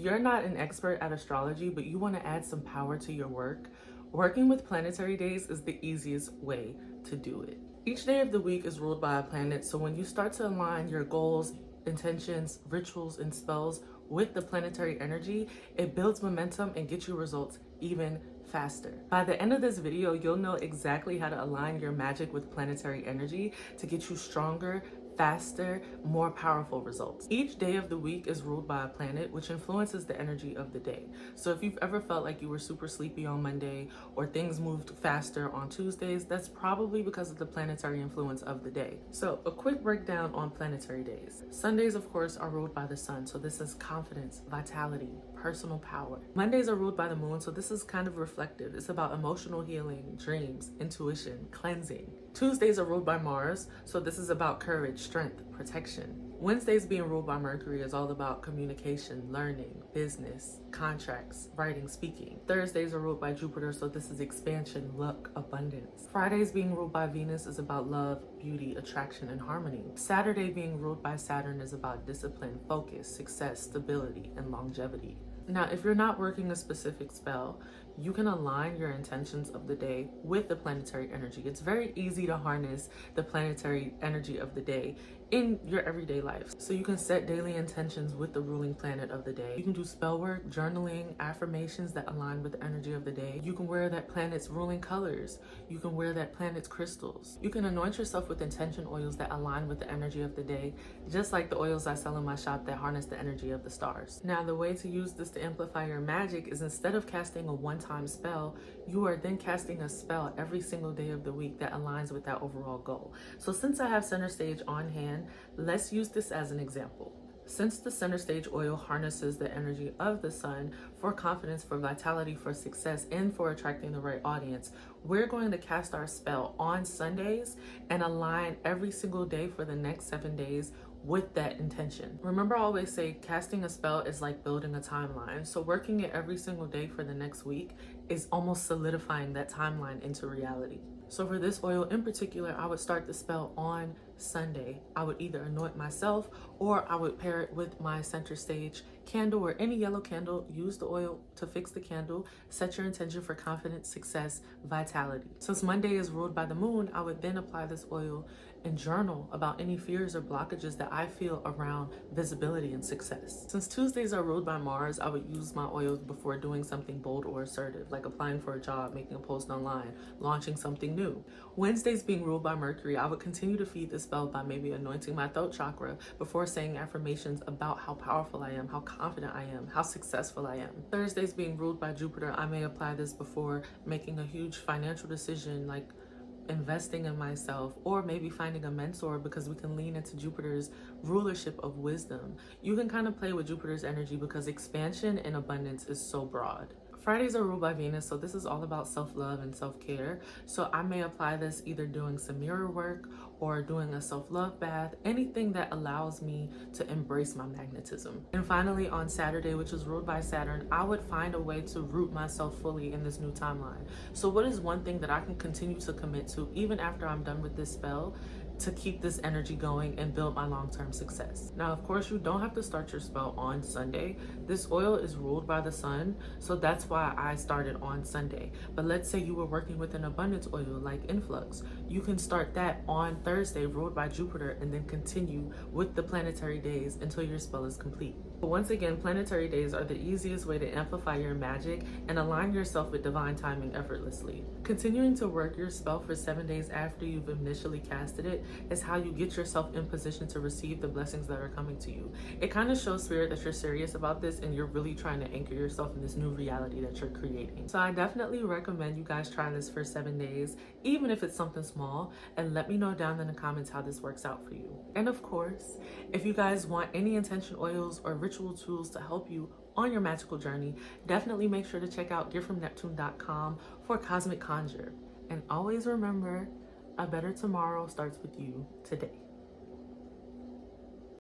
you're not an expert at astrology, but you want to add some power to your work, working with planetary days is the easiest way to do it. Each day of the week is ruled by a planet, so when you start to align your goals, intentions, rituals, and spells with the planetary energy, it builds momentum and gets you results even faster. By the end of this video, you'll know exactly how to align your magic with planetary energy to get you stronger, faster, more powerful results. Each day of the week is ruled by a planet, which influences the energy of the day. So if you've ever felt like you were super sleepy on Monday or things moved faster on Tuesdays, that's probably because of the planetary influence of the day. So a quick breakdown on planetary days. Sundays, of course, are ruled by the sun. So this is confidence, vitality, personal power. Mondays are ruled by the moon. So this is kind of reflective. It's about emotional healing, dreams, intuition, cleansing. Tuesdays are ruled by Mars. So this is about courage, strength, protection. Wednesdays being ruled by Mercury is all about communication, learning, business, contracts, writing, speaking. Thursdays are ruled by Jupiter, so this is expansion, luck, abundance. Fridays being ruled by Venus is about love, beauty, attraction, and harmony. Saturday being ruled by Saturn is about discipline, focus, success, stability, and longevity. Now, if you're not working a specific spell, you can align your intentions of the day with the planetary energy. It's very easy to harness the planetary energy of the day in your everyday life. So you can set daily intentions with the ruling planet of the day. You can do spell work, journaling, affirmations that align with the energy of the day. You can wear that planet's ruling colors. You can wear that planet's crystals. You can anoint yourself with intention oils that align with the energy of the day, just like the oils I sell in my shop that harness the energy of the stars. Now, the way to use this to amplify your magic is instead of casting a one-time spell, you are then casting a spell every single day of the week that aligns with that overall goal. So since I have center stage on hand, let's use this as an example. Since the center stage oil harnesses the energy of the sun for confidence, for vitality, for success, and for attracting the right audience, we're going to cast our spell on Sundays and align every single day for the next 7 days with that intention. Remember, I always say casting a spell is like building a timeline. So working it every single day for the next week is almost solidifying that timeline into reality. So for this oil in particular, I would start the spell on Sunday. I would either anoint myself or I would pair it with my center stage candle or any yellow candle. Use the oil to fix the candle. Set your intention for confidence, success, vitality. Since Monday is ruled by the moon, I would then apply this oil and journal about any fears or blockages that I feel around visibility and success. Since Tuesdays are ruled by Mars, I would use my oils before doing something bold or assertive, like applying for a job, making a post online, launching something new. Wednesdays being ruled by Mercury, I would continue to feed this spell by maybe anointing my throat chakra before saying affirmations about how powerful I am, how confident I am, how successful I am. Thursdays being ruled by Jupiter, I may apply this before making a huge financial decision, like investing in myself, or maybe finding a mentor, because we can lean into Jupiter's rulership of wisdom. You can kind of play with Jupiter's energy because expansion and abundance is so broad. Fridays are ruled by Venus, so this is all about self-love and self-care. So I may apply this either doing some mirror work or doing a self-love bath, anything that allows me to embrace my magnetism. And finally, on Saturday, which is ruled by Saturn, I would find a way to root myself fully in this new timeline. So what is one thing that I can continue to commit to even after I'm done with this spell to keep this energy going and build my long-term success? Now, of course, you don't have to start your spell on Sunday. This oil is ruled by the sun, so that's why I started on Sunday. But let's say you were working with an abundance oil like Influx. You can start that on Thursday, ruled by Jupiter, and then continue with the planetary days until your spell is complete. But once again, planetary days are the easiest way to amplify your magic and align yourself with divine timing effortlessly. Continuing to work your spell for 7 days after you've initially casted it is how you get yourself in position to receive the blessings that are coming to you. It kind of shows spirit that you're serious about this and you're really trying to anchor yourself in this new reality that you're creating. So I definitely recommend you guys try this for 7 days, even if it's something small, and let me know down in the comments how this works out for you. And of course, if you guys want any intention oils or ritual tools to help you on your magical journey, definitely make sure to check out giftfromneptune.com for Cosmic Conjure. And always remember, a better tomorrow starts with you today.